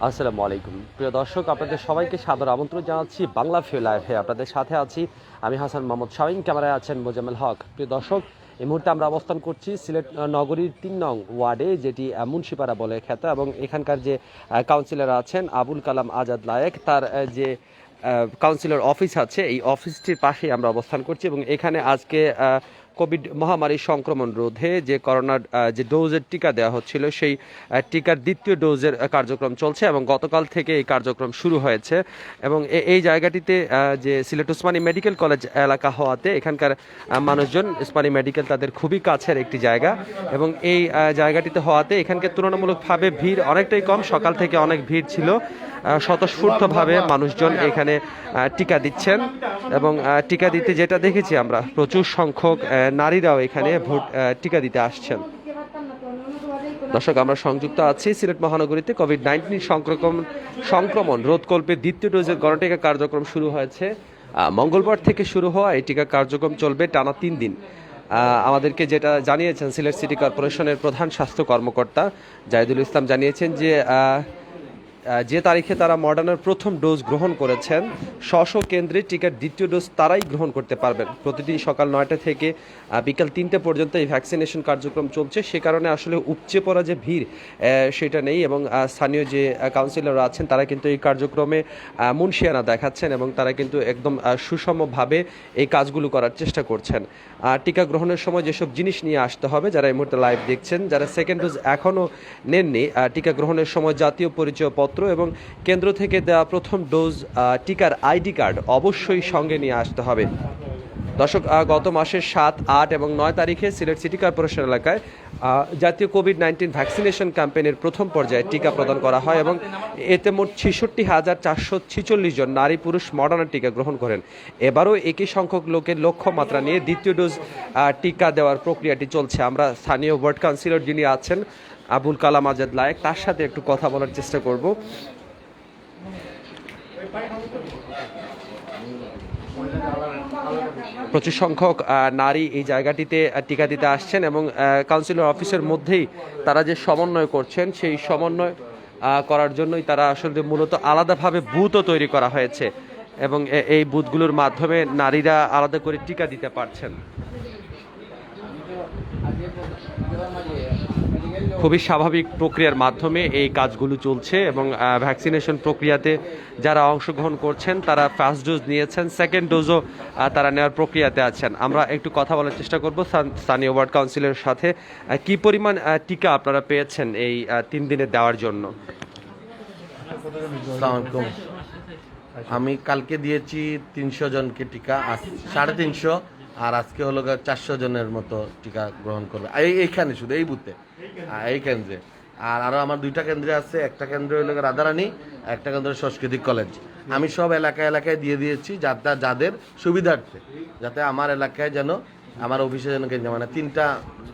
আসসালামু আলাইকুম প্রিয় দর্শক, আপনাদের সবাইকে সাদর আমন্ত্রণ জানাচ্ছি বাংলা ফিউ লাইভে। আপনাদের সাথে আছি আমি হাসান মোহাম্মদ শাহিন, ক্যামেরায় আছেন মোজাম্মেল হক। প্রিয় দর্শক, এই মুহূর্তে আমরা অবস্থান করছি সিলেট নগরীর ৩ নং ওয়ার্ডে, যেটি মুন্সিপাড়া বলে খ্যাত, এবং এখানকার যে কাউন্সিলর আছেন আবুল কালাম আজাদ লায়েক, তার যে কাউন্সিলর অফিস আছে, এই অফিসটির পাশেই আমরা অবস্থান করছি। এবং এখানে আজকে কোভিড মহামারী সংক্রমণ রোধে যে করোনার যে ডোজের টিকা দেওয়া হচ্ছিল, সেই টিকার দ্বিতীয় ডোজের কার্যক্রম চলছে এবং গতকাল থেকে এই কার্যক্রম শুরু হয়েছে। এবং এই জায়গাটিতে যে সিলেট ওসমানী মেডিকেল কলেজ এলাকা হওয়াতে এখানকার মানুষজন, ওসমানী মেডিকেল তাদের খুবই কাছের একটি জায়গা, এবং এই জায়গাটিতে হওয়াতে এখানকার তুলনামূলকভাবে ভিড় অনেকটাই কম। সকাল থেকে অনেক ভিড় ছিল, স্বতঃস্ফূর্তভাবে মানুষজন এখানে টিকা দিচ্ছেন। এবং টিকা দিতে যেটা দেখেছি আমরা, প্রচুর সংখ্যক নারীরাও এখানে টিকা দিতে আসছেন। দর্শক, আমরা সংযুক্ত আছি সিলেট মহানগরীতে কোভিড-19 সংক্রমণ রোধকল্পে দ্বিতীয় ডোজের গণটিকা কার্যক্রম শুরু হয়েছে। মঙ্গলবার থেকে শুরু হওয়া এই টিকা কার্যক্রম চলবে টানা 3 দিন। আমাদেরকে যেটা জানিয়েছেন সিলেট সিটি কর্পোরেশনের প্রধান স্বাস্থ্য কর্মকর্তা জাহিদুল ইসলাম, জানিয়েছেন যে তারিখে তারা মডার্নার প্রথম ডোজ গ্রহণ করেছেন, স্ব কেন্দ্রে টিকার দ্বিতীয় ডোজ তারাই গ্রহণ করতে পারবেন। প্রতিদিন সকাল 9টা থেকে বিকাল 3টে পর্যন্ত এই ভ্যাকসিনেশন কার্যক্রম চলছে। সে কারণে আসলে উপচে পড়া যে ভিড় সেটা নেই। এবং স্থানীয় যে কাউন্সিলররা আছেন তারা কিন্তু এই কার্যক্রমে মুনশিয়ানা দেখাচ্ছেন এবং তারা কিন্তু একদম সুষমভাবে এই কাজগুলো করার চেষ্টা করছেন। টিকা গ্রহণের সময় যেসব জিনিস নিয়ে আসতে হবে, যারা এই মুহূর্তে লাইভ দেখছেন, যারা সেকেন্ড ডোজ এখনও নেননি, টিকা গ্রহণের সময় জাতীয় পরিচয়পত্র এবং কেন্দ্র থেকে দেওয়া প্রথম ডোজ টিকার আইডি কার্ড অবশ্যই সঙ্গে নিয়ে আসতে হবে। দর্শক, গত মাসের 7, 8 এবং 9 তারিখে সিলেট সিটি কর্পোরেশন এলাকায় জাতীয় কোভিড-19 ভ্যাকসিনেশন ক্যাম্পেইনের প্রথম পর্যায়ে টিকা প্রদান করা হয় এবং এতে মোট 66,446 জন নারী পুরুষ মডার্না টিকা গ্রহণ করেন। এবারও একই সংখ্যক লোকের লক্ষ্যমাত্রা নিয়ে দ্বিতীয় ডোজ টিকা দেওয়ার প্রক্রিয়াটি চলছে। আমরা স্থানীয় ওয়ার্ড কাউন্সিলর যিনি আছেন আবুল কালাম আজাদ লায়েক, তার সাথে একটু কথা বলার চেষ্টা করব। প্রচুর সংখ্যক নারী এই জায়গাটিতে টিকা দিতে আসছেন এবং কাউন্সিলর অফিসের মধ্যেই তারা যে সমন্বয় করছেন, সেই সমন্বয় করার জন্যই তারা আসলে মূলত আলাদাভাবে বুথও তৈরি করা হয়েছে এবং এই বুথগুলোর মাধ্যমে নারীরা আলাদা করে টিকা দিতে পারছেন। খুবই স্বাভাবিক প্রক্রিয়ার মাধ্যমে এই কাজগুলো চলছে এবং ভ্যাকসিনেশন প্রক্রিয়াতে যারা অংশগ্রহণ করছেন তারা ফার্স্ট ডোজ নিয়েছেন, সেকেন্ড ডোজও তারা নেওয়ার প্রক্রিয়াতে আছেন। আমরা একটু কথা বলার চেষ্টা করব স্থানীয় ওয়ার্ড কাউন্সিলের সাথে। কি পরিমাণ টিকা আপনারা পেয়েছেন এই 3 দিনে দেওয়ার জন্য? আমি কালকে দিয়েছি 300 জনকে টিকা, 350, আর আজকে হলো 400 জনের মতো টিকা গ্রহণ করবে এইখানে, শুধু এই বুথে, এই কেন্দ্রে। আর আরও আমার 2টা কেন্দ্রে আছে, একটা কেন্দ্র হলো রাধারানী, একটা কেন্দ্র সাংস্কৃতিক কলেজ। আমি সব এলাকায় দিয়ে দিয়েছি যাদের সুবিধার্থে, যাতে আমার এলাকায় যেন, আমার অফিসে যেন কেন্দ্র, মানে 3টা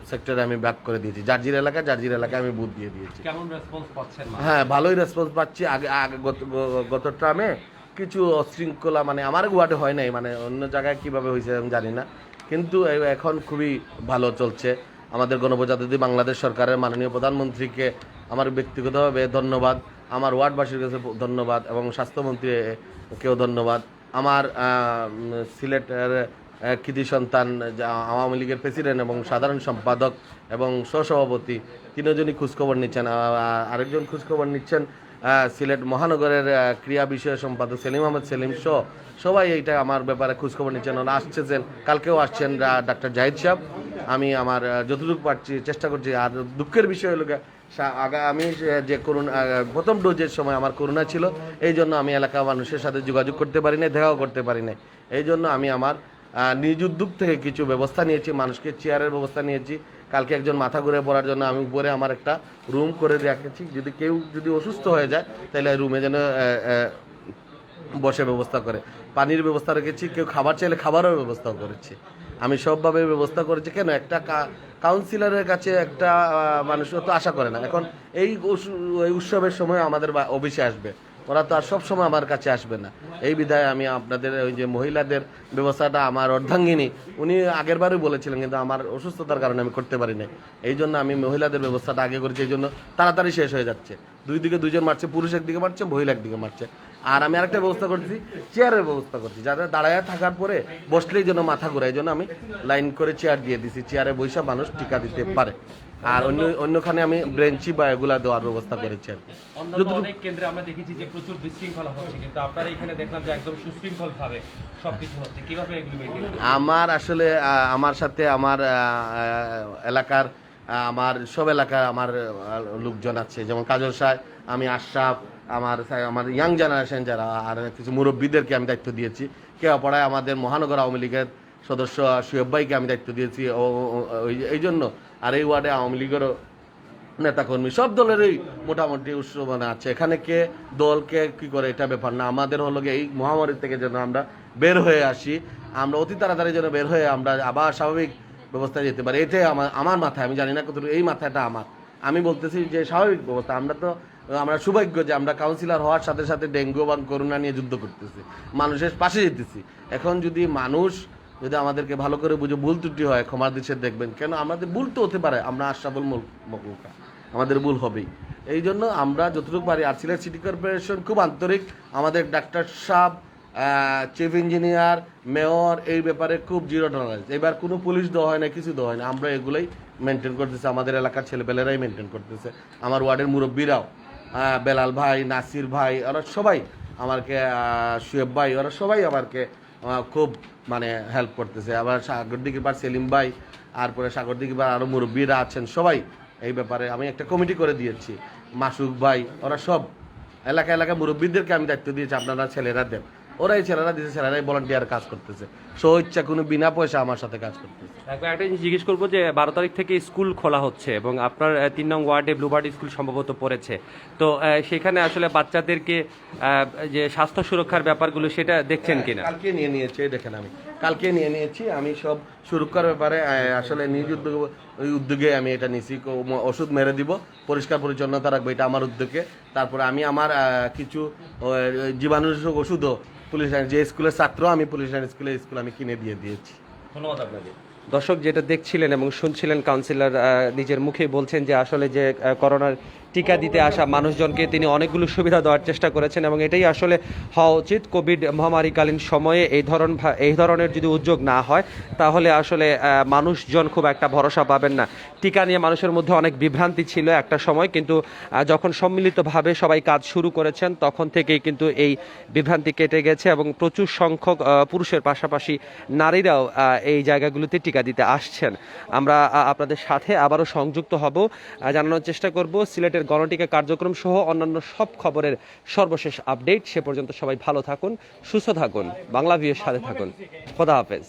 সেক্টরে আমি ভাগ করে দিয়েছি। জার্জির এলাকায় আমি বুথ দিয়ে দিয়েছি। কেমন রেসপন্স পাচ্ছেন? হ্যাঁ, ভালোই রেসপন্স পাচ্ছি। আগে গত ট্রামে কিছু অশৃঙ্খলা, মানে আমার ওয়ার্ডে হয় নাই, মানে অন্য জায়গায় কিভাবে হয়েছে আমি জানি না, কিন্তু এখন খুবই ভালো চলছে। আমাদের গণপ্রজাতন্ত্রী বাংলাদেশ সরকারের মাননীয় প্রধানমন্ত্রীকে আমার ব্যক্তিগতভাবে ধন্যবাদ, আমার ওয়ার্ডবাসীর কাছে ধন্যবাদ, এবং স্বাস্থ্যমন্ত্রীকেও ধন্যবাদ। আমার সিলেটের কৃতি সন্তান, আওয়ামী লীগের প্রেসিডেন্ট এবং সাধারণ সম্পাদক এবং সহসভাপতি, 3 জনই খোঁজখবর নিচ্ছেন। আরেকজন খোঁজখবর নিচ্ছেন সিলেট মহানগরের ক্রিয়া বিষয় সম্পাদক সেলিম আহমেদ সেলিম সহ সবাই এইটা আমার ব্যাপারে খোঁজখবর নিচ্ছেন। ওরা আসছেন, কালকেও আসছেন ডাক্তার জাহিদ সাহেব। আমি আমার যতটুকু পারছি চেষ্টা করছি। আর দুঃখের বিষয় হলো আমি যে প্রথম ডোজের সময় আমার করোনা ছিল, এই জন্য আমি এলাকার মানুষের সাথে যোগাযোগ করতে পারি নাই, দেখাও করতে পারি নাই। এই জন্য আমি আমার নিজ উদ্যোগ থেকে কিছু ব্যবস্থা নিয়েছি, মানুষকে চেয়ারের ব্যবস্থা নিয়েছি। কালকে একজন মাথা ঘুরে পড়ার জন্য আমি উপরে আমার একটা রুম করে রেখেছি, কেউ যদি অসুস্থ হয়ে যায় তাহলে রুমে যেন বসে ব্যবস্থা করে। পানির ব্যবস্থা রেখেছি, কেউ খাবার চাইলে খাবারের ব্যবস্থাও করেছি। আমি সবভাবে ব্যবস্থা করেছি। কেন, একটা কাউন্সিলরের কাছে একটা মানুষ তো আশা করে না। এখন এই উৎসবের সময় আমাদের অফিসে আসবে, ওরা তো আর সবসময় আমার কাছে আসবে না। এই বিধায় আমি আপনাদের ওই যে মহিলাদের ব্যবস্থাটা, আমার অর্ধাঙ্গিনী উনি আগের বারই বলেছিলেন, কিন্তু আমার অসুস্থতার কারণে আমি করতে পারি না। এই জন্য আমি মহিলাদের ব্যবস্থাটা আগে করেছি, এই জন্য তাড়াতাড়ি শেষ হয়ে যাচ্ছে। দুই দিকে দুইজন মারছে, পুরুষ একদিকে মারছে, মহিলা একদিকে মারছে। আর আমি আরেকটা ব্যবস্থা করছি, চেয়ারের ব্যবস্থা করছি, যাতে দাঁড়ায় থাকার পরে বসলেই যেন মাথা ঘুরে, এই জন্য আমি লাইন করে চেয়ার দিয়ে দিছি, চেয়ারে বসে মানুষ টিকা দিতে পারে। আর অন্যখানে আমি ব্রেঞ্চি বা এগুলা দেওয়ার ব্যবস্থা করেছি আর কি। অনেক কেন্দ্রে আমরা দেখেছি যে প্রচুর বিশৃঙ্খলা হচ্ছে, কিন্তু আপনারা এখানে দেখলাম যে একদম সুশৃঙ্খল ভাবে সবকিছু হচ্ছে। কিভাবে এগুলো মেনটেন করছেন? আমার আসলে আমার সাথে আমার এলাকার আমার সব এলাকার আমার লোকজন আছে, যেমন কাজল সাহেব, আমি আশরাফ, আমার ইয়াং জেনারেশন যারা, আর কিছু মুরব্বীদেরকে আমি দায়িত্ব দিয়েছি। কেওয়াপাড়ায় আমাদের মহানগর আওয়ামী লীগের সদস্য সুয়েব ভাইকে আমি দায়িত্ব দিয়েছি এই জন্য। আর এই ওয়ার্ডে আওয়ামী লীগেরও নেতাকর্মী সব দলেরই মোটামুটি উৎসবনা আছে। এখানে কে দল কে কি করে এটা ব্যাপার না, আমাদের হলো এই মহামারী থেকে যেন আমরা বের হয়ে আসি, আমরা অতি তাড়াতাড়ি যেন বের হয়ে আমরা আবার স্বাভাবিক ব্যবস্থায় যেতে পারি। এটাই আমার মাথায়, আমি জানি না কতটুকু এই মাথাটা আমার। আমি বলতেছি যে স্বাভাবিক ব্যবস্থা, আমরা সৌভাগ্য যে আমরা কাউন্সিলর হওয়ার সাথে সাথে ডেঙ্গু বা করোনা নিয়ে যুদ্ধ করতেছি, মানুষের পাশে যেতেছি। এখন যদি যদি আমাদেরকে ভালো করে বুঝে, ভুল ত্রুটি হয় ক্ষমার দৃশ্যে দেখবেন, কেন আমাদের ভুল তো হতে পারে, আমরা আশরাফুল মখলুকা, আমাদের ভুল হবেই। এই জন্য আমরা যতটুকু পারি, আর সিলেট সিটি কর্পোরেশন খুব আন্তরিক, আমাদের ডাক্তার সাহেব, চিফ ইঞ্জিনিয়ার, মেয়র এই ব্যাপারে খুব জিরো টলারেন্স। এবার কোনো পুলিশ দেওয়া হয় না, কিছু দেওয়া হয় না, আমরা এগুলোই মেনটেন করতেছি, আমাদের এলাকার ছেলেপেলেরাই মেনটেন করতেছে, আমার ওয়ার্ডের মুরব্বীরাও, বেলাল ভাই, নাসির ভাই, ওরা সবাই আমাকে, সুয়েব ভাই, ওরা সবাই আমাকে খুব মানে হেল্প করতেছে। আবার সাগরদিঘির সেলিম ভাই, তারপরে সাগরদিঘির আরও মুরব্বীরা আছেন, সবাই এই ব্যাপারে আমি একটা কমিটি করে দিয়েছি, মাসুক ভাই, ওরা সব এলাকা মুরব্বীদেরকে আমি দায়িত্ব দিয়েছি, আপনারা ছেলেরা দেন। ওরাই ছেলেরা দিয়েছে, ছেলেরাই ভলান্টিয়ার কাজ করতেছে, স্বইচ্ছা কোনো বিনা পয়সা আমার সাথে কাজ করতেছে। একটা জিনিস জিজ্ঞেস করবো যে 12 তারিখ থেকে স্কুল খোলা হচ্ছে এবং আপনার 3 নং ওয়ার্ডে ব্লুবার্ড স্কুল সম্ভবত পড়েছে, তো সেখানে আসলে বাচ্চাদেরকে যে স্বাস্থ্য সুরক্ষার ব্যাপারগুলো সেটা দেখছেন কিনা? কালকে নিয়ে নিয়েছি, দেখেন আমি কালকে নিয়ে নিয়েছি, আমি সব সুরক্ষার ব্যাপারে আসলে নিজ উদ্যোগে আমি এটা নিয়েছি। ওষুধ মেরে দিব, পরিষ্কার পরিচ্ছন্নতা রাখবো, এটা আমার উদ্যোগে। তারপরে আমি আমার কিছু জীবাণুনাশক ওষুধও পুলিশ লাইন, যে স্কুলের ছাত্র আমি পুলিশ লাইন স্কুল আমি কিনে দিয়ে দিয়েছি। ধন্যবাদ আপনাকে। দর্শক, যেটা দেখছিলেন এবং শুনছিলেন, কাউন্সিলর নিজের মুখেই বলছেন যে আসলে যে করোনার টিকা দিতে আসা মানুষজনকে তিনি অনেকগুলো সুবিধা দেওয়ার চেষ্টা করেছেন এবং এটাই আসলে হওয়া উচিত। কোভিড মহামারীকালীন সময়ে এই ধরনের যদি উদ্যোগ না হয় তাহলে আসলে মানুষজন খুব একটা ভরসা পাবেন না। টিকা নিয়ে মানুষের মধ্যে অনেক বিভ্রান্তি ছিল একটা সময়, কিন্তু যখন সম্মিলিতভাবে সবাই কাজ শুরু করেছেন তখন থেকেই কিন্তু এই বিভ্রান্তি কেটে গেছে এবং প্রচুর সংখ্যক পুরুষের পাশাপাশি নারীরাও এই জায়গাগুলোতে টিকা দিতে আসছেন। আমরা আপনাদের সাথে আবারও সংযুক্ত হব, জানানোর চেষ্টা করব সিলেটের গণটিকা কার্যক্রম সহ অন্যান্য সব খবরের সর্বশেষ আপডেট। সে পর্যন্ত সবাই ভালো থাকুন, সুস্থ থাকুন, বাংলা ভিউয়ের সাথে থাকুন। খোদা হাফেজ।